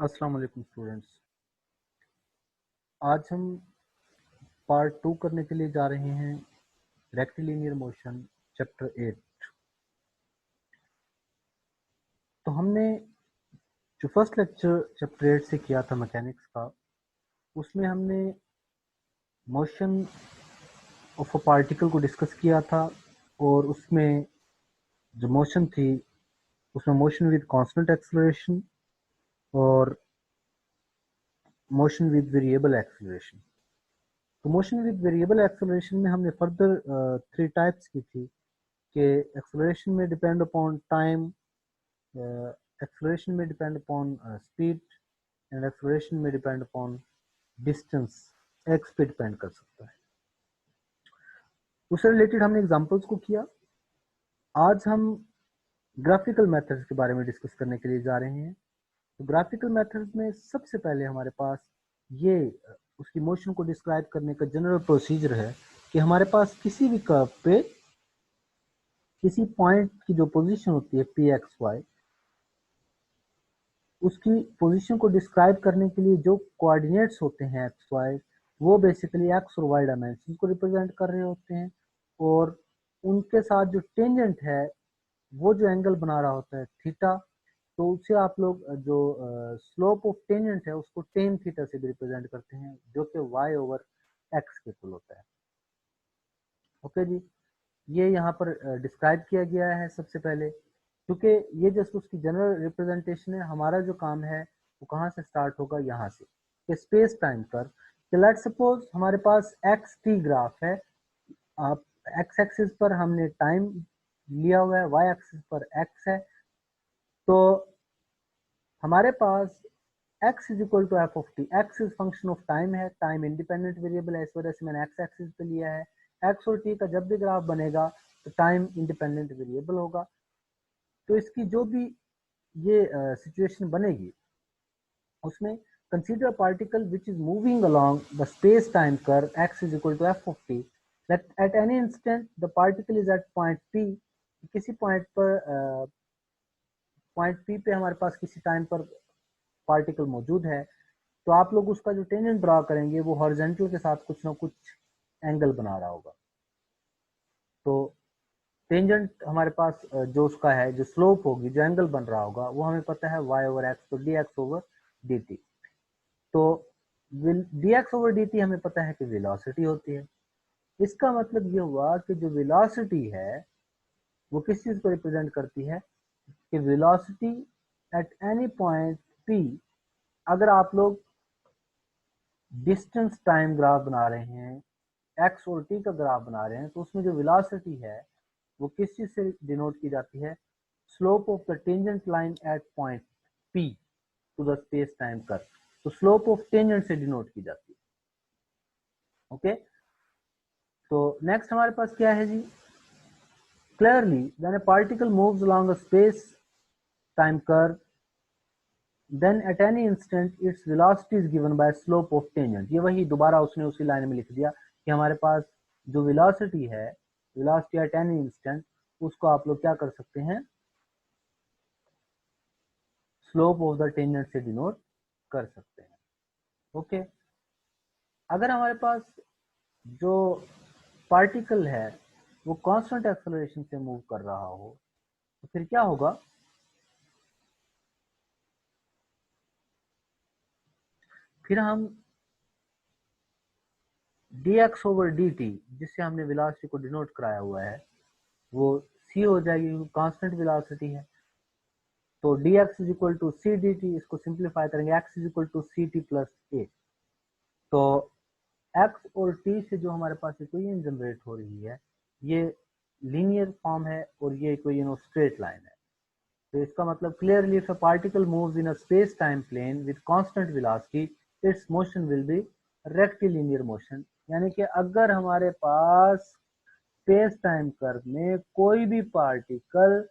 अस्सलाम वालेकुम स्टूडेंट्स। आज हम पार्ट 2 करने के लिए जा रहे हैं रेक्टिलिनियर मोशन चैप्टर 8। तो हमने जो फर्स्ट लेक्चर चैप्टर 8 से किया था मैकेनिक्स का, उसमें हमने मोशन ऑफ अ पार्टिकल को डिस्कस किया था और उसमें जो मोशन थी उसमें मोशन विद कांस्टेंट एक्सेलरेशन और मोशन विद वेरिएबल एक्सेलरेशन। तो मोशन विद वेरिएबल एक्सेलरेशन में हमने फर्दर 3 टाइप्स की थी कि एक्सेलरेशन में डिपेंड अपॉन टाइम, एक्सेलरेशन में depend upon speed and acceleration में डिपेंड अपॉन डिस्टेंस। एक्स पे डिपेंड कर सकता है। उससे रिलेटेड हमने एग्जांपल्स को किया। आज हम ग्राफिकल मेथड्स के बारे में डिस्कस करने के लिए जा रहे हैं। तो ग्राफिकल मेथड्स में सबसे पहले हमारे पास ये उसकी मोशन को डिस्क्राइब करने का जनरल प्रोसीजर है कि हमारे पास किसी भी कर्व पे किसी पॉइंट की जो पोजीशन होती है पी एक्स वाई, उसकी पोजीशन को डिस्क्राइब करने के लिए जो कोऑर्डिनेट्स होते हैं एक्स वाई, वो बेसिकली एक्स और वाई डायमेंशन को रिप्रेजेंट कर रहे होते हैं। और उनके साथ जो टेंजेंट है वो जो एंगल बना रहा होता है थीटा, तो उसे आप लोग जो स्लोप ऑफ टेंजेंट है उसको टेन थीटा से भी रिप्रेजेंट करते हैं, जो कि वाई ओवर एक्स के इक्वल होता है। ओके जी, ये यहाँ पर डिस्क्राइब किया गया है सबसे पहले, क्योंकि ये जस्ट उसकी जनरल रिप्रेजेंटेशन है। हमारा जो काम है वो कहाँ से स्टार्ट होगा, यहाँ से, कि स्पेस टाइम कर्व। तो लेट्स सपोज हमारे पास एक्स टी ग्राफ है। आप एक्स एक्सिस पर हमने टाइम लिया हुआ है, वाई एक्सिस पर एक्स है। तो हमारे पास x is equal to F of T. X is function of time है, टाइम इंडिपेंडेंट वेरिएबल है, इस वजह से मैंने एक्स एक्सिस पे लिया है। एक्स और टी का जब भी ग्राफ बनेगा तो टाइम इंडिपेंडेंट वेरिएबल होगा। तो इसकी जो भी ये सिचुएशन बनेगी उसमें consider a particle which is moving along the space-time curve x is equal to f of t, that at any instant the particle is at point p। किसी point p पे हमारे पास किसी टाइम पर particle मौजूद है, तो आप लोग उसका जो टेंजेंट ड्रा करेंगे वो हॉरिजॉन्टल के साथ कुछ ना कुछ एंगल बना रहा होगा। तो टेंजेंट हमारे पास जो उसका है, जो स्लोप होगी, जो एंगल बन रहा होगा, वो हमें पता है y ओवर एक्स, तो d x over d t. तो d x over d t हमें पता है कि वेलोसिटी होती है। इसका मतलब ये हुआ कि जो वेलोसिटी है वो किस चीज को रिप्रेजेंट करती है, कि velocity at any point P. अगर आप लोग डिस्टेंस टाइम ग्राफ बना रहे हैं, एक्स और टी का ग्राफ बना रहे हैं, तो उसमें जो वेलोसिटी है वो किस चीज से डिनोट की जाती है, slope of the tangent line at point P to the space time curve. तो स्लोप ऑफ टेंजेंट से डिनोट की जाती है। ओके, तो नेक्स्ट हमारे पास क्या है जी, clearly when a particle moves along a space time curve, then at any instant its velocity is given by slope of tangent। ये वही दोबारा उसने उसी लाइन में लिख दिया कि हमारे पास जो वेलोसिटी है, वेलोसिटी एट एनी इंस्टेंट, उसको आप लोग क्या कर सकते हैं, स्लोप ऑफ द टेंजेंट से डिनोट कर सकते हैं। ओके, अगर हमारे पास जो पार्टिकल है वो कांस्टेंट एक्सेलरेशन से मूव कर रहा हो, तो फिर क्या होगा, फिर हम D x over d T, जिससे हमने वेलोसिटी को डिनोट कराया हुआ है, वो सी हो जाएगी, कांस्टेंट वेलोसिटी है। तो d x is equal to c d t, इसको सिंप्लीफाई करेंगे, x is equal to c t plus a. तो एक्स और टी से जो हमारे पास इक्वेशन जनरेट हो रही है, ये लीनियर फॉर्म है और ये इक्वेशन स्ट्रेट लाइन है। तो इसका मतलब clearly if a particle moves in a space time plane with constant velocity, its motion will be rectilinear motion. यानी कि अगर हमारे पास स्पेस टाइम कर्व में कोई भी पार्टिकल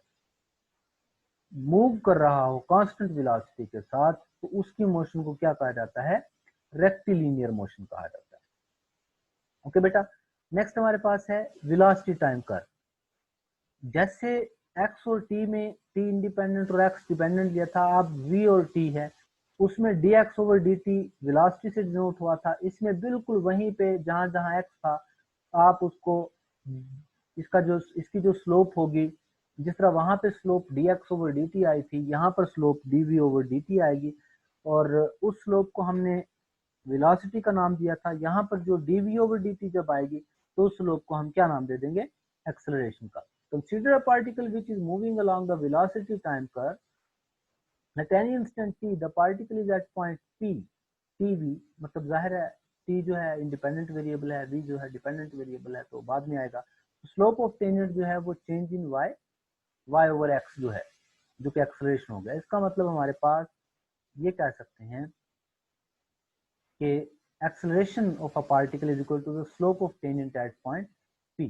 मूव कर रहा हो कांस्टेंट वेलोसिटी के साथ, तो उसकी मोशन को क्या कहा जाता है, रेक्टिलिनियर मोशन कहा जाता है। ओके बेटा, नेक्स्ट हमारे पास है वेलोसिटी टाइम कर्व। जैसे एक्स और टी में टी इंडिपेंडेंट और एक्स डिपेंडेंट लिया था, अब वी और टी है, उसमें dx ओवर dt वेलोसिटी से डिनोट हुआ था, इसमें बिल्कुल वहीं पे जहां जहां x था आप उसको इसकी जो स्लोप होगी, जिस तरह वहां पे स्लोप dx ओवर dt आई थी, यहाँ पर स्लोप dv ओवर dt आएगी, और उस स्लोप को हमने वेलोसिटी का नाम दिया था। यहाँ पर जो dv ओवर dt जब आएगी तो उस स्लोप को हम क्या नाम दे देंगे, एक्सेलरेशन का। Consider a particle which is moving along the velocity time curve at any instant t the particle is at point p tv, मतलब जाहिर है t जो है इंडिपेंडेंट वेरिएबल है, v जो है डिपेंडेंट वेरिएबल है, तो बाद में आएगा। स्लोप ऑफ टेंजेंट जो है वो change in y over x जो है, जो कि एक्सेलरेशन हो गया। इसका मतलब हमारे पास ये कह सकते हैं कि acceleration of a particle is equal to the slope of tangent at point p,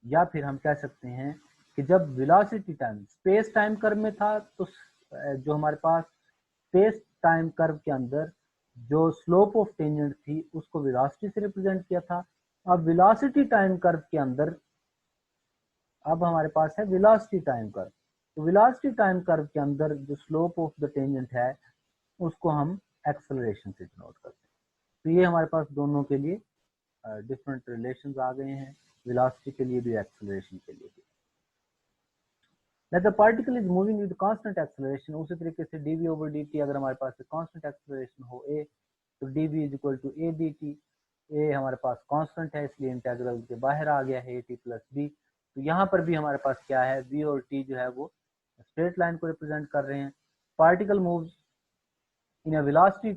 या फिर हम कह सकते हैं कि जब velocity time space time curve में था तो जो हमारे पास स्पेस टाइम कर्व के अंदर जो स्लोप ऑफ टेंजेंट थी उसको वेलोसिटी से रिप्रेजेंट किया था। अब वेलोसिटी टाइम कर्व के अंदर अब हमारे पास है वेलोसिटी टाइम कर्व, तो वेलोसिटी टाइम कर्व के अंदर जो स्लोप ऑफ द टेंजेंट है उसको हम एक्सेलरेशन से डिनोट करते हैं। तो ये हमारे पास दोनों के लिए डिफरेंट रिलेशंस आ गए हैं, वेलोसिटी के लिए भी एक्सेलरेशन के लिए भी। That the particle is moving with constant acceleration, उसी तरीके से dv over dt अगर हमारे पास constant acceleration हो a तो dv is equal to a dt, a हमारे पास constant है इसलिए इंटेग्रल के बाहर आ गया है at plus b। तो यहाँ पर भी हमारे पास क्या है, v और t जो है वो स्ट्रेट लाइन को रिप्रेजेंट कर रहे हैं। Particle moves in a velocity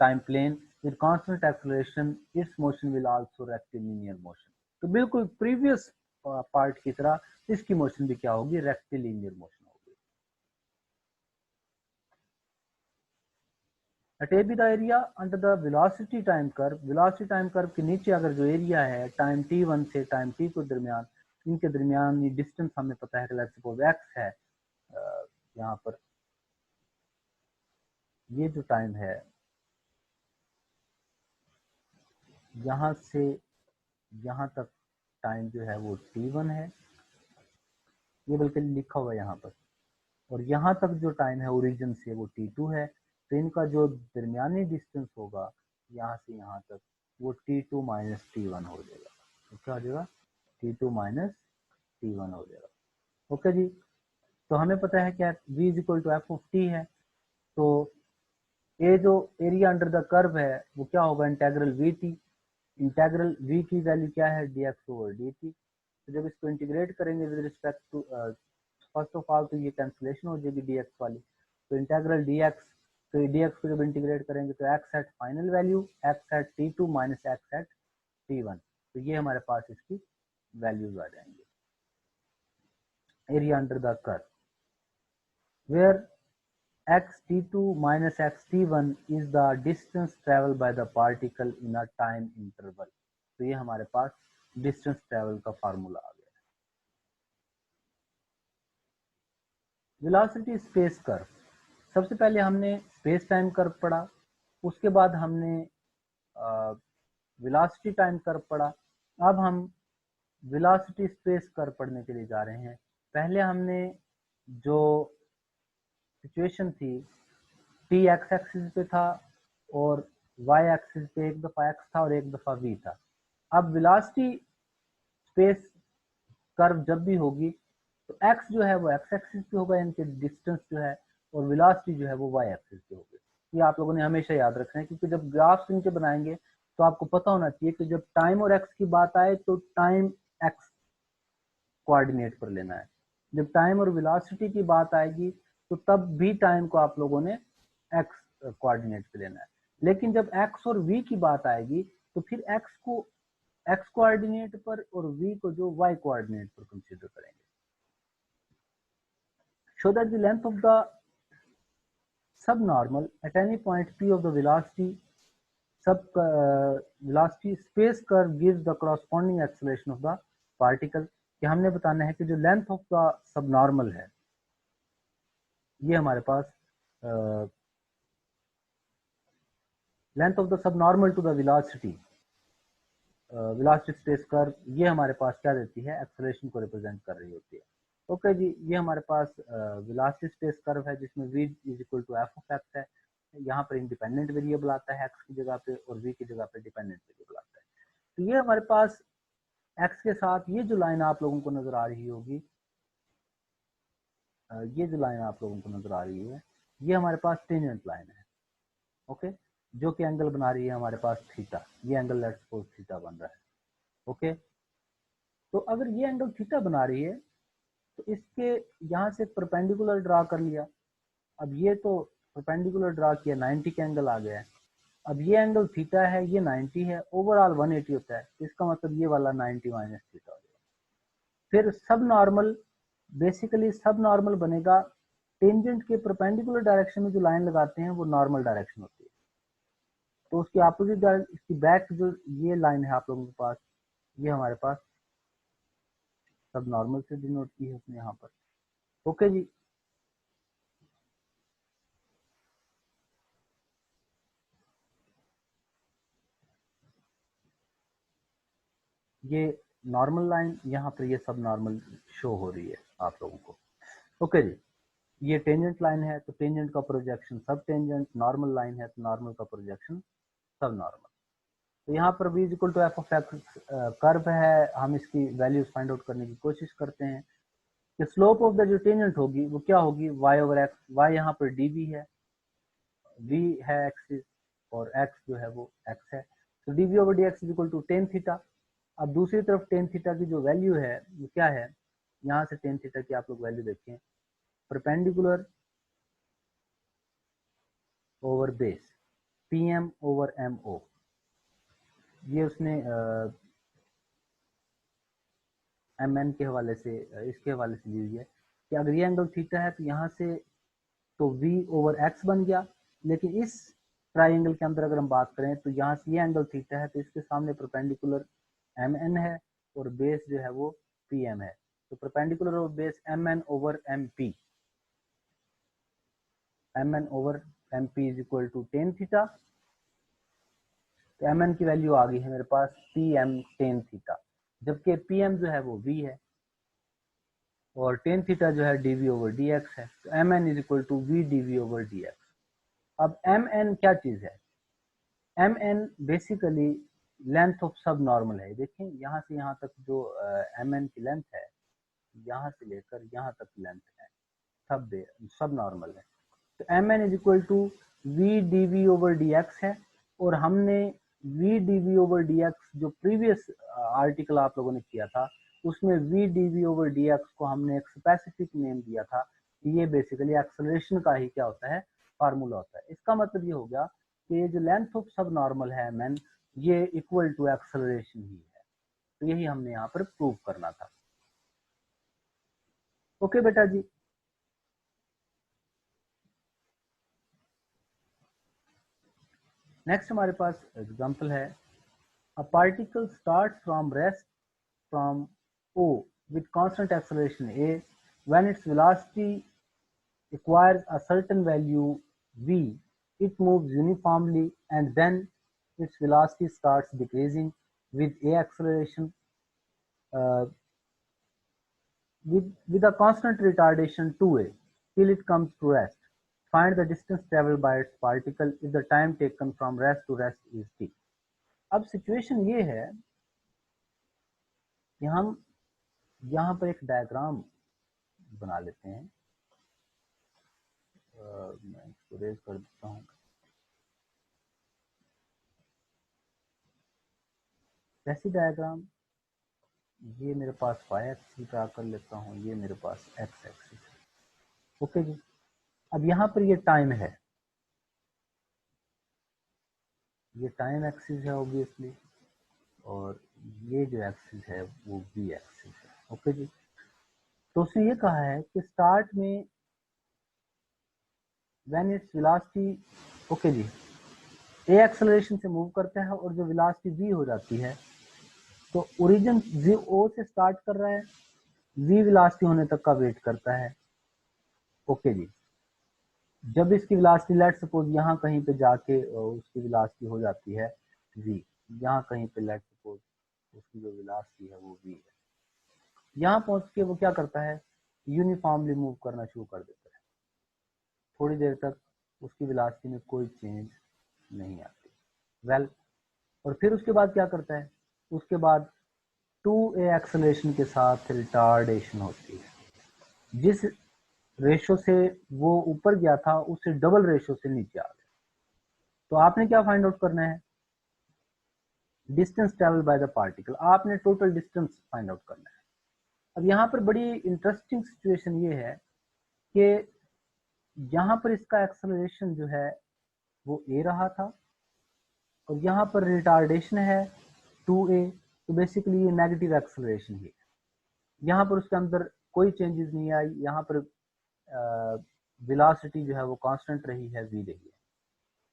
time plane with constant acceleration, its motion will also rectilinear motion। तो बिल्कुल प्रीवियस पार्ट की तरह इसकी मोशन भी क्या होगी, रेक्टिलिनियर मोशन होगी। At AB the area under the velocity time curve, velocity time curve के नीचे अगर जो एरिया है टाइम t1 से टाइम t के दरमियान, इनके दरमियान ये डिस्टेंस हमें पता है कि लेट्स सपोज x है, यहाँ पर ये जो टाइम है यहाँ से यहाँ तक टाइम जो है वो t1 है, ये बल्कि लिखा हुआ है यहाँ पर, और यहाँ तक जो टाइम है ओरिजिन से वो t2 है। तो इनका जो दरमियानी डिस्टेंस होगा यहाँ से यहाँ तक वो t2 माइनस t1 हो जाएगा। तो क्या हो जाएगा, t2 माइनस t1 हो जाएगा। ओके जी, तो हमें पता है क्या v is equal to F of T है, तो ये जो एरिया अंडर द कर्व है वो क्या होगा, integral we T, integral v की वैल्यू क्या है, dx ओवर dt। तो जब इसको इंटीग्रेट करेंगे with respect to first of all तो ये कैंसिलेशन हो जाएगी dx वाली, तो इंटेग्रल dx, तो dx को जब इंटीग्रेट करेंगे तो x at final value x at t2 minus x at t1, तो ये हमारे पास इसकी वैल्यूज आ जाएंगे। Area under the curve where x t2 minus x t1 is the distance traveled by the particle in a time interval। तो ये हमारे पास डिस्टेंस ट्रेवल का फार्मूला आ गया। वेलोसिटी स्पेस कर्व, सबसे पहले हमने स्पेस टाइम कर्व पढ़ा, उसके बाद हमने वेलोसिटी टाइम कर्व पढ़ा, अब हम वेलोसिटी स्पेस कर्व पढ़ने के लिए जा रहे हैं। पहले हमने जो सिचुएशन थी t एक्स एक्सिस पे था और y एक्सिस पे एक दफा x था और एक दफा v था। अब वेलोसिटी स्पेस कर्व जब भी होगी तो x जो है वो x एक्सिस पे होगा, इनके डिस्टेंस जो है, और वेलोसिटी जो है वो y एक्सिस पे होगी। ये आप लोगों ने हमेशा याद रखना है, क्योंकि जब ग्राफ्स इनके बनाएंगे तो आपको पता होना चाहिए कि जब टाइम और x की बात आए तो टाइम x कोऑर्डिनेट पर लेना है, जब टाइम और वेलोसिटी की बात आएगी तो तब भी टाइम को आप लोगों ने x कोऑर्डिनेट पे लेना है। लेकिन जब x और v की बात आएगी तो फिर x को x कोऑर्डिनेट पर और v को जो y कोऑर्डिनेट पर कंसीडर करेंगे। Show that the length of the subnormal at any point p of the velocity velocity space curve gives the corresponding acceleration of the particle। कि हमने बताना है कि जो लेंथ ऑफ द सबनॉर्मल है ये हमारे पास length of the subnormal to the velocity velocity space curve, ये हमारे पास क्या देती है, एक्सेलरेशन को रिप्रेजेंट कर रही होती है। ओके जी, ये हमारे पास वेलोसिटी स्पेस कर्व है जिसमें v is equal to F of X है। यहाँ पर इंडिपेंडेंट वेरिएबल आता है एक्स की जगह पे और वी की जगह पे डिपेंडेंट वेरिएबल आता है। तो ये हमारे पास एक्स के साथ ये जो लाइन आप लोगों को नजर आ रही होगी, ये जो लाइन आप लोगों को नजर आ रही है, ये हमारे पास टेंजेंट लाइन है, ओके, जो कि एंगल बना रही है हमारे पास थीटा। ये एंगल लेट्स सपोज थीटा बन रहा है, ओके। तो अगर ये एंगल थीटा बना रही है तो इसके यहाँ से परपेंडिकुलर ड्रा कर लिया। अब ये तो परपेंडिकुलर ड्रा किया, 90 का एंगल आ गया है। अब ये एंगल थीटा है, ये 90 है, ओवरऑल 180 होता है, इसका मतलब ये वाला 90 माइनस थीटा हो जाएगा। फिर सब नॉर्मल, बेसिकली सब नॉर्मल बनेगा, टेंजेंट के परपेंडिकुलर डायरेक्शन में जो लाइन लगाते हैं वो नॉर्मल डायरेक्शन होती है, तो उसकी अपोजिट इसकी बैक जो ये लाइन है आप लोगों के पास, ये हमारे पास सब नॉर्मल से डिनोट की है उसने यहाँ पर, ओके जी। ये नॉर्मल लाइन, यहाँ पर ये सब नॉर्मल शो हो रही है आप लोगों को, ओके जी। ये टेंजेंट लाइन है तो टेंजेंट का प्रोजेक्शन सब टेंजेंट, नॉर्मल लाइन है तो नॉर्मल का प्रोजेक्शन सब नॉर्मल। तो यहाँ पर v equal to F of X curve है, हम इसकी वैल्यूज फाइंड आउट करने की कोशिश करते हैं कि स्लोप ऑफ द जो टेंजेंट होगी वो क्या होगी, y ओवर एक्स। y यहाँ पर dv है, v है एक्सिस और x जो है वो x है, तो dv over dx is equal to tan theta. अब दूसरी तरफ टेन थीटा की जो वैल्यू है वो क्या है, यहाँ से टेन थीटा की आप लोग वैल्यू देखें, perpendicular over base pm over mo, ये उसने mn के हवाले से, इसके हवाले से ली हुई है कि अगर ये एंगल थीटा है तो यहाँ से तो v ओवर x बन गया, लेकिन इस ट्राइंगल के अंदर अगर हम बात करें तो यहाँ से ये एंगल थीटा है तो इसके सामने परपेंडिकुलर mn है और बेस जो है वो pm है, तो परपेंडिकुलर और base mn over mp, mn over mp is equal to tan theta. तो mn की वैल्यू आ गई है मेरे पास pm टेन थीटा, जबकि pm जो है वो v है और टेन थीटा जो है dv ओवर dx है, तो mn is equal to v dv over dx। अब mn क्या चीज है, mn basically length of subnormal है। देखें यहाँ से यहाँ तक जो mn की लेंथ है, यहाँ से लेकर यहाँ तक लेंथ है, सब नॉर्मल है। तो mn is equal to v dv over dx है, और हमने v dv ओवर dx जो प्रीवियस आर्टिकल आप लोगों ने किया था उसमें v dv ओवर dx को हमने एक स्पेसिफिक नेम दिया था कि ये बेसिकली एक्सेलरेशन का ही क्या होता है, फार्मूला होता है। इसका मतलब ये हो गया कि ये जो लेंथ ऑफ सब नॉर्मल है mn, ये इक्वल टू एक्सेलरेशन ही है, तो यही हमने यहाँ पर प्रूव करना था, ओके बेटा जी। नेक्स्ट हमारे पास एग्जांपल है, a particle starts from rest from O with constant acceleration a, when its velocity acquires a certain value v, it moves uniformly and then its velocity starts decreasing with a acceleration uh, with a constant retardation 2a till it comes to rest. Find the distance traveled by its particle if the time taken from rest to rest is t. अब situation ये है कि हम यहाँ पर एक diagram बना लेते हैं, मैं इसको रेज कर देता हूँ। ऐसी डायग्राम, ये मेरे पास वाई एक्सिस ड्रा कर लेता हूँ, ये मेरे पास एक्स एक्सिस है, ओके जी। अब यहाँ पर ये टाइम है, ये टाइम एक्सिस है ऑब्वियसली, और ये जो एक्सिस है वो बी एक्सिस है, ओके जी। तो उसने ये कहा है कि स्टार्ट में व्हेन इट्स वेलोसिटी, ओके जी, ए एक्सेलरेशन से मूव करता है और जो वेलोसिटी वी हो जाती है तो ओरिजिन वी ओ से स्टार्ट कर रहा है, वी वेलोसिटी होने तक का वेट करता है, ओके जी। जब इसकी वेलोसिटी लेट सपोज यहाँ कहीं पे जाके उसकी वेलोसिटी हो जाती है v, यहाँ कहीं पे लेट सपोज उसकी जो वेलोसिटी है वो v है, यहाँ पहुंच के वो क्या करता है, यूनिफॉर्मली मूव करना शुरू कर देता है। थोड़ी देर तक उसकी वेलोसिटी में कोई चेंज नहीं आती। वेल, और फिर उसके बाद क्या करता है, उसके बाद 2a एक्सेलरेशन के साथ रिटार्डेशन होती है। जिस रेशो से वो ऊपर गया था उससे डबल रेशो से नीचे आ गया। तो आपने क्या फाइंड आउट करना है, distance travel by the particle, आपने टोटल डिस्टेंस फाइंड आउट करना है। अब यहाँ पर बड़ी इंटरेस्टिंग सिचुएशन ये है कि यहाँ पर इसका एक्सेलरेशन जो है वो a रहा था और यहाँ पर रिटार्डेशन है 2a, तो बेसिकली ये नेगेटिव एक्सेलरेशन ही है। यहाँ पर उसके अंदर कोई चेंजेस नहीं आई, यहाँ पर वेलोसिटी जो है वो कांस्टेंट रही है, v रही है।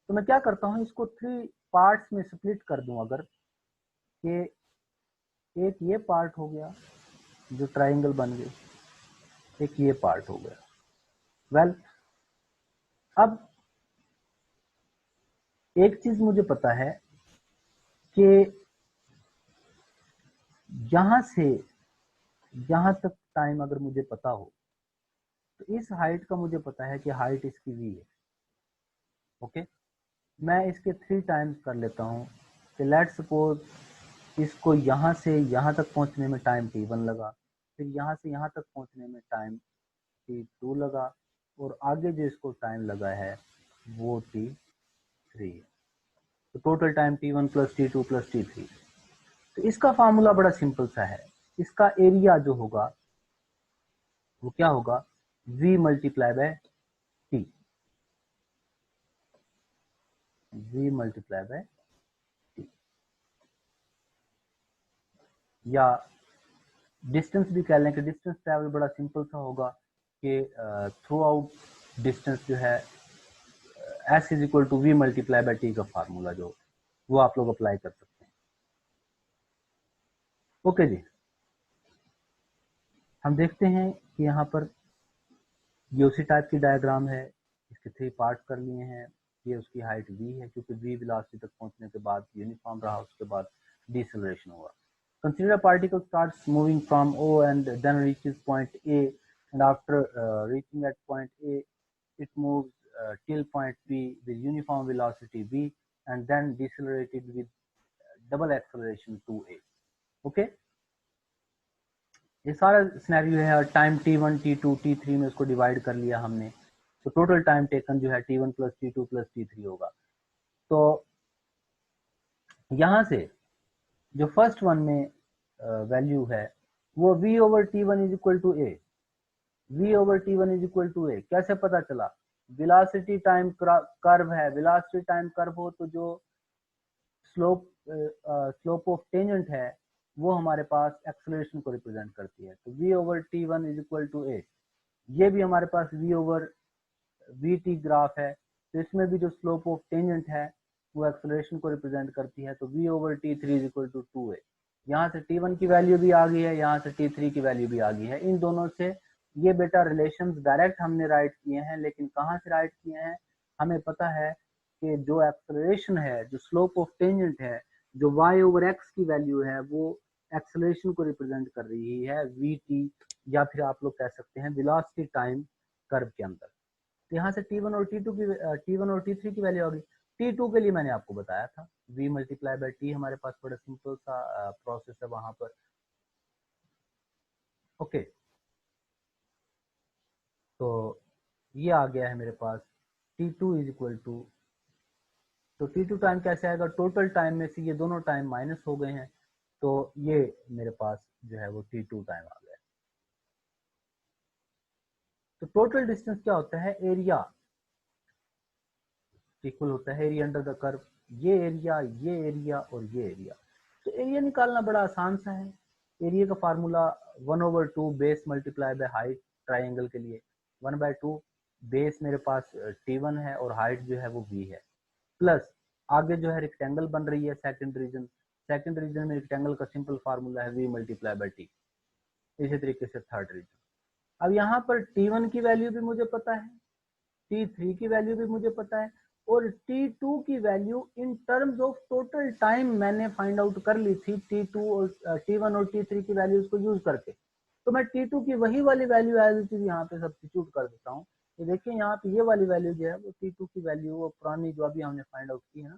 तो मैं क्या करता हूँ, इसको 3 पार्ट्स में स्प्लिट कर दूं अगर, कि एक ये पार्ट हो गया जो ट्राइंगल बन गए, एक ये पार्ट हो गया। वेल, अब एक चीज मुझे पता है कि यहां से यहां तक टाइम अगर मुझे पता हो तो इस हाइट का मुझे पता है कि हाइट इसकी v है। ओके, मैं इसके 3 टाइम्स कर लेता हूं कि लेट सपोज इसको यहां से यहां तक पहुंचने में टाइम t1 लगा, फिर यहां से यहां तक पहुंचने में टाइम t2 लगा, और आगे जो इसको टाइम लगा है वो t3 है। तो total time t1 plus t2 plus t3। तो इसका फार्मूला बड़ा सिंपल सा है, इसका एरिया जो होगा वो क्या होगा, v multiply by t, v multiply by t, या डिस्टेंस भी कह लें कि डिस्टेंस ट्रैवल बड़ा सिंपल सा होगा कि थ्रू आउट डिस्टेंस जो है s is equal to v multiply by t का फार्मूला जो वो आप लोग अप्लाई कर सकते हैं। ओके जी, हम देखते हैं कि यहाँ पर ये उसी टाइप की डायग्राम है, इसके 3 पार्ट कर लिए हैं। ये उसकी हाइट v है क्योंकि v वेलोसिटी तक पहुंचने के बाद यूनिफॉर्म रहा, उसके बाद डिसेलरेशन हुआ। Consider a particle starts moving from O and then reaches point A, and after reaching at point A, it moves till point B with uniform velocity v and then decelerated with double acceleration 2a. Okay, ये सारा scenario है और time t1 t2 t3 में उसको divide कर लिया हमने, तो टोटल टाइम टेकन जो है t1 plus t2 plus t3 होगा। तो यहाँ से जो फर्स्ट वन में वैल्यू है वो v over t1 is equal to a, v over t1 is equal to a कैसे पता चला, वेलोसिटी टाइम कर्व है, वेलोसिटी टाइम कर्व हो तो जो स्लोप ऑफ टेंजेंट है वो हमारे पास एक्सेलरेशन को रिप्रेजेंट करती है। तो v over t1 is equal to a, ये भी हमारे पास v ओवर vt ग्राफ है, तो इसमें भी जो स्लोप ऑफ टेंजेंट है वो एक्सेलरेशन को रिप्रेजेंट करती है। तो v over t3 is equal to 2a, यहाँ से t1 की वैल्यू भी आ गई है, यहाँ से t3 की वैल्यू भी आ गई है। इन दोनों से ये बेटा रिलेशंस डायरेक्ट हमने राइट किए हैं, लेकिन कहाँ से राइट किए हैं, हमें पता है कि जो एक्सेलरेशन है, जो स्लोप ऑफ टेंजेंट है, जो y ओवर x की वैल्यू है वो एक्सेलरेशन को रिप्रेजेंट कर रही है vt, या फिर आप लोग कह सकते हैं वेलोसिटी टाइम कर्व के अंदर। तो यहाँ से t1 और t2 की t1 और t3 की वैल्यू आ गई। t2 के लिए मैंने आपको बताया था v मल्टीप्लाई बाय t, हमारे पास बड़ा सिंपल सा प्रोसेस है वहां पर। ओके, तो ये आ गया है मेरे पास t2 इज इक्वल टू, तो t2 टाइम कैसे आएगा, टोटल टाइम में से ये दोनों टाइम माइनस हो गए हैं, तो ये मेरे पास जो है वो t2 टाइम आ गया। तो टोटल डिस्टेंस क्या होता है, एरिया इक्वल होता है एरिया अंडर द कर्व, ये एरिया, ये एरिया और ये एरिया। तो एरिया निकालना बड़ा आसान सा है, एरिया का formula 1/2 base multiply by height triangle के लिए, 1/2 बेस मेरे पास t1 है और हाइट जो है वो v है, प्लस आगे जो है रेक्टेंगल बन रही है सेकंड रीजन, सेकंड रीजन में रेक्टेंगल का सिंपल फार्मूला है v मल्टीप्लाई बाय t। इसी तरीके से थर्ड रीजन। अब यहाँ पर t1 की वैल्यू भी मुझे पता है, t3 की वैल्यू भी मुझे पता है, और t2 की value in terms of total time मैंने फाइंड आउट कर ली थी, t2 और t1 और t3 की वैल्यूज को यूज करके। तो मैं t2 की वही वाली वैल्यू एज इट इज यहाँ पे सब्स्टिट्यूट कर देता हूँ, ये देखिए यहाँ पे ये वाली वैल्यू जो है वो T2 की वैल्यू, वो पुरानी जो अभी हमने फाइंड आउट की है ना,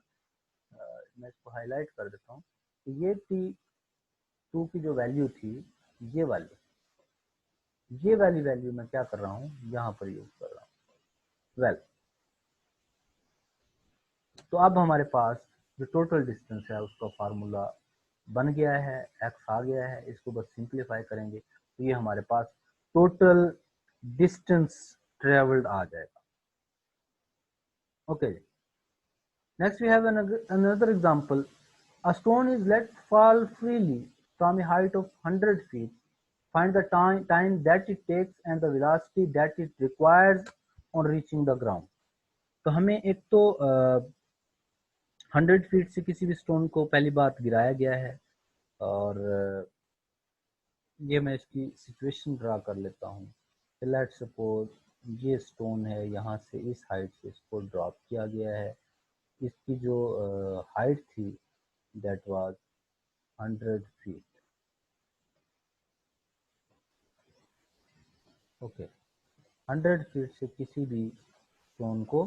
मैं इसको हाईलाइट कर देता हूँ। तो ये T2 की जो वैल्यू थी, ये वाली वैल्यू मैं क्या कर रहा हूँ, यहाँ पर यूज कर रहा हूँ। वेल, तो अब हमारे पास जो टोटल डिस्टेंस है उसका फार्मूला बन गया है, x आ गया है, इसको बस सिंप्लीफाई करेंगे तो ये हमारे पास टोटल डिस्टेंस ट्रेवल्ड आ जाएगा। Okay, next we have another example. A stone is let fall freely from a height of 100 feet. Find the time that it takes and the velocity that it requires on reaching the ground. तो हमें एक तो 100 feet से किसी भी stone को पहली बात गिराया गया है, और ये मैं इसकी सिचुएशन ड्रा कर लेता हूँ। लेट्स सपोज ये स्टोन है, यहाँ से इस हाइट से इसको ड्रॉप किया गया है। इसकी जो हाइट थी that was 100 feet. Okay, 100 feet से किसी भी स्टोन को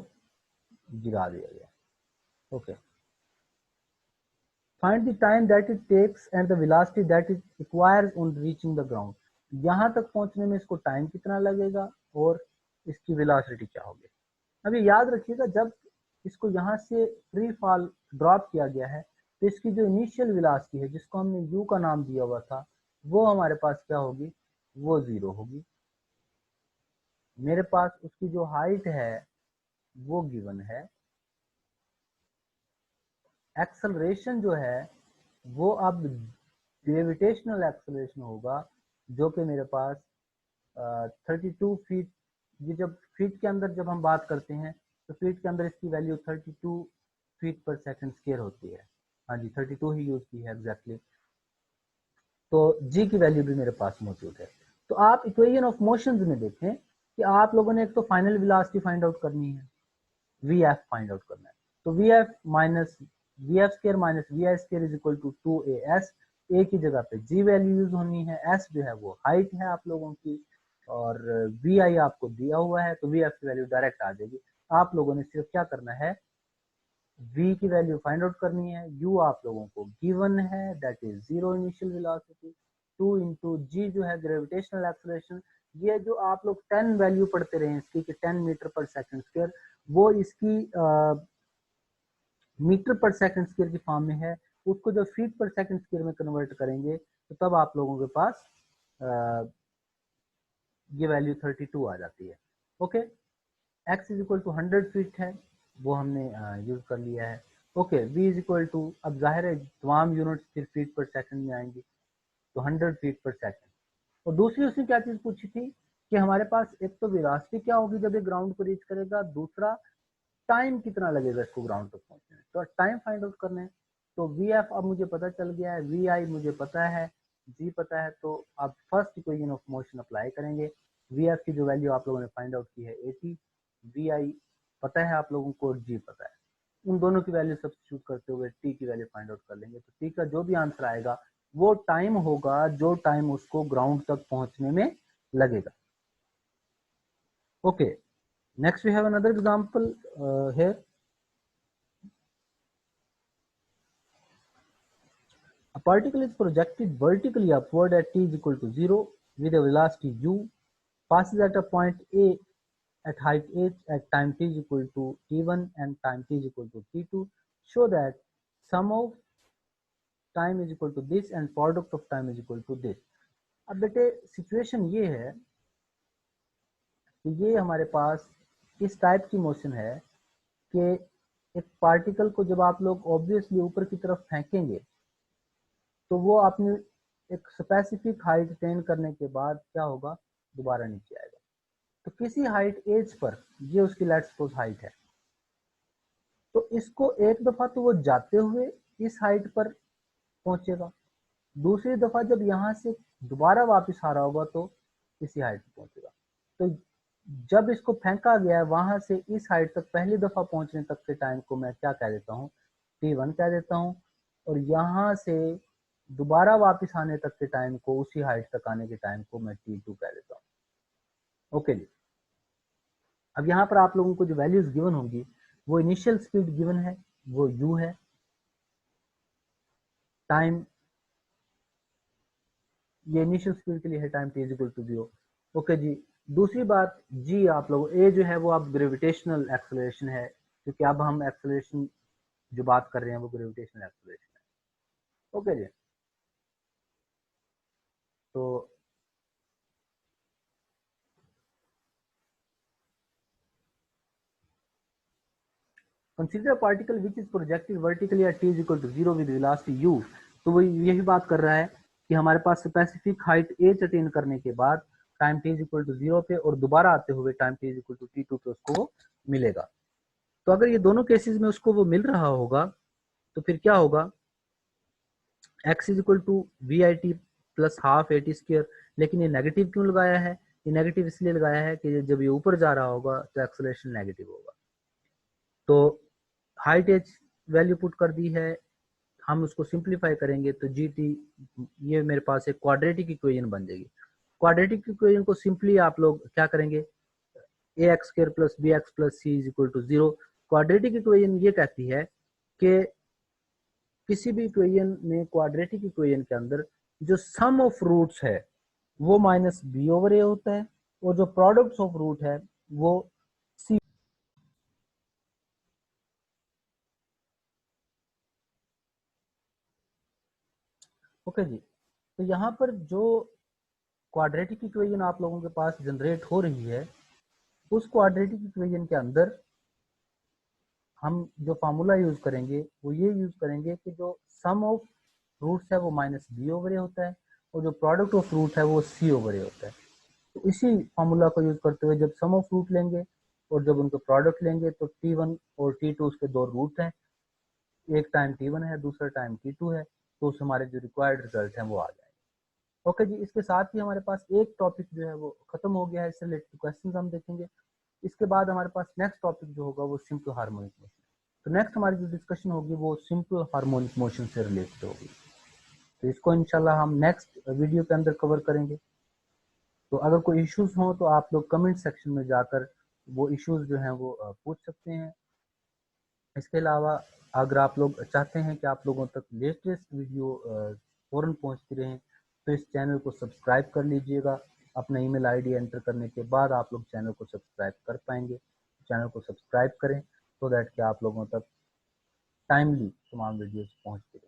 गिरा दिया गया। Okay, find the time that it takes and the velocity that it requires on reaching the ground. यहाँ तक पहुंचने में इसको टाइम कितना लगेगा और इसकी वेलोसिटी क्या होगी। अब ये याद रखिएगा, जब इसको यहाँ से फ्री फॉल ड्रॉप किया गया है तो इसकी जो इनिशियल वेलोसिटी है, जिसको हमने u का नाम दिया हुआ था, वो हमारे पास क्या होगी, वो 0 होगी। मेरे पास उसकी जो हाइट है वो गिवन है। एक्सेलरेशन जो है वो अब ग्रेविटेशनल एक्सेलरेशन होगा, जो कि मेरे पास 32 फीट, ये जब फीट के अंदर जब हम बात करते हैं तो फीट के अंदर इसकी वैल्यू 32 फीट पर सेकंड स्क्वायर होती है। हाँ जी, 32 ही यूज की है एग्जैक्टली। तो जी की वैल्यू भी मेरे पास मौजूद है। तो आप इक्वेशन ऑफ मोशंस में देखें कि आप लोगों ने एक तो फाइनल वेलोसिटी फाइंड आउट करनी है, वी एफ फाइंड आउट करना है। तो v f square minus v i square is equal to 2as। A की जगह पे जी वैल्यू यूज होनी है, एस जो है वो हाइट है आप लोगों की, और वी आई आपको दिया हुआ है, तो वी एफ की वैल्यू डायरेक्ट आ जाएगी। आप लोगों ने सिर्फ क्या करना है, v की वैल्यू फाइंड आउट करनी है। u आप लोगों को गिवन है, that is 0 initial velocity, 2 into g जो है ग्रेविटेशनल एक्सेलरेशन। ये जो आप लोग 10 वैल्यू पढ़ते रहे इसकी कि 10 मीटर पर सेकंड स्क्वायर, वो इसकी मीटर पर सेकंड स्क्वायर की फॉर्म में है। उसको जब फीट पर सेकंड स्क्वायर में कन्वर्ट करेंगे तो तब आप लोगों के पास ये वैल्यू 32 आ जाती है। Okay, x is equal to 100 feet है, वो हमने यूज कर लिया है। Okay, v is equal to, अब जाहिर है तमाम यूनिट फिर फीट पर सेकंड में आएंगी, तो 100 फीट पर सेकंड। और दूसरी उसने क्या चीज पूछी थी कि हमारे पास एक तो वेलोसिटी क्या होगी जब ये ग्राउंड को रीच करेगा, दूसरा टाइम कितना लगेगा इसको ग्राउंड तक पहुंचने में। तो टाइम फाइंड आउट करना है। तो वी एफ अब मुझे पता चल गया है, वी आई मुझे पता है, जी पता है, तो अब first equation of motion apply करेंगे। वी एफ की जो वैल्यू आप लोगों ने फाइंड आउट की है 80, वी आई पता है आप लोगों को, और जी पता है। उन दोनों की वैल्यू सब्स्टिट्यूट करते हुए टी की वैल्यू फाइंड आउट कर लेंगे। तो टी का जो भी आंसर आएगा वो टाइम होगा जो टाइम उसको ग्राउंड तक पहुंचने में लगेगा। Okay, next we have another example here. A particle is projected vertically upward at t is equal to 0 with a velocity u, passes at a point A at height h at time t is equal to t1 and time t is equal to t2. Show that sum of time is equal to this and product of time is equal to this. अब बेटे situation ये है कि ये हमारे पास इस type की motion है कि एक पार्टिकल को जब आप लोग ऑब्वियसली ऊपर की तरफ फेंकेंगे तो वो अपनी एक स्पेसिफिक हाइट अटेन करने के बाद क्या होगा, दोबारा नीचे आएगा। तो किसी हाइट एज पर, ये उसकी लेट्स सपोज हाइट है, तो इसको एक दफा तो वो जाते हुए इस हाइट पर पहुंचेगा, दूसरी दफा जब यहाँ से दोबारा वापस आ रहा होगा तो इसी हाइट पर पहुंचेगा। तो जब इसको फेंका गया है वहां से इस हाइट तक पहली दफा पहुंचने तक के टाइम को मैं क्या कह देता हूँ, t1 कह देता हूँ, और यहाँ से दोबारा वापस आने तक के टाइम को, उसी हाइट तक आने के टाइम को मैं t2 कह देता हूँ। ओके जी, अब यहाँ पर आप लोगों को जो वैल्यूज गिवन होंगी वो इनिशियल स्पीड गिवन है, वो u है, टाइम ये इनिशियल स्पीड के लिए है, time t is equal to 0। Okay जी। दूसरी बात जी, आप लोग ए जो है वो अब ग्रेविटेशनल एक्सेलरेशन है, क्योंकि अब हम एक्सेलरेशन जो बात कर रहे हैं वो ग्रेविटेशनल एक्सेलरेशन है। ओके जी। तो consider particle which is projected vertically at t is equal to 0 with velocity u। तो वो यही बात कर रहा है कि हमारे पास स्पेसिफिक हाइट h अटेन करने के बाद time t is equal to 0 पे और दोबारा आते हुए time t is equal to t2 पे उसको वो मिलेगा। तो अगर ये दोनों केसेस में उसको वो मिल रहा होगा तो फिर क्या होगा, x is equal to v i t plus half a t square. लेकिन ये नेगेटिव क्यों लगाया है, ये नेगेटिव इसलिए लगाया है कि जब ये ऊपर जा रहा होगा तो एक्सेलरेशन नेगेटिव होगा। तो हाइट एच वैल्यू पुट कर दी है, हम उसको सिंप्लीफाई करेंगे तो जी टी, ये मेरे पास एक क्वाड्रेटिक इक्वेशन बन जाएगी। क्वाड्रेटिक इक्वेशन को सिंपली आप लोग क्या करेंगे, a x square plus b x plus c is equal to 0। Quadratic equation ये कहती है कि किसी भी इक्वेशन में, क्वाड्रेटिक इक्वेशन के अंदर जो सम ऑफ रूट्स है वो माइनस बी ओवर ए होता है और जो प्रोडक्ट ऑफ रूट है वो सी। ओके जी। तो यहाँ पर जो क्वाड्रेटिक इक्वेशन आप लोगों के पास जनरेट हो रही है, उस क्वाड्रेटिक इक्वेशन के अंदर हम जो फार्मूला यूज करेंगे वो ये यूज करेंगे कि जो सम ऑफ रूट्स है वो माइनस बी ओवर ए होता है और जो प्रोडक्ट ऑफ रूट है वो सी ओवर ए होता है। तो इसी फार्मूला को यूज करते हुए जब सम ऑफ रूट लेंगे और जब उनके प्रोडक्ट लेंगे तो T1 और T2 उसके दो रूट हैं, एक टाइम T1 है, दूसरा टाइम T2 है, तो उस हमारे जो रिक्वायर्ड रिजल्ट हैं वो आ जाएंगे। ओके जी। इसके साथ ही हमारे पास एक टॉपिक जो है वो खत्म हो गया है, इससे रिलेटेड क्वेश्चन हम देखेंगे। इसके बाद हमारे पास नेक्स्ट टॉपिक जो होगा वो सिंपल हार्मोनिक मोशन। तो नेक्स्ट हमारी जो डिस्कशन होगी वो सिंपल हार्मोनिक मोशन से रिलेटेड होगी। तो इसको इंशाल्लाह हम नेक्स्ट वीडियो के अंदर कवर करेंगे। तो अगर कोई इश्यूज हो तो आप लोग कमेंट सेक्शन में जाकर वो इश्यूज जो हैं वो पूछ सकते हैं। इसके अलावा अगर आप लोग चाहते हैं कि आप लोगों तक लेटेस्ट वीडियो फ़ौरन पहुंचती रहें तो इस चैनल को सब्सक्राइब कर लीजिएगा। अपना ईमेल आईडी एंटर करने के बाद आप लोग चैनल को सब्सक्राइब कर पाएंगे। चैनल को सब्सक्राइब करें सो दैट कि आप लोगों तक टाइमली तमाम वीडियोस पहुंचती रहें।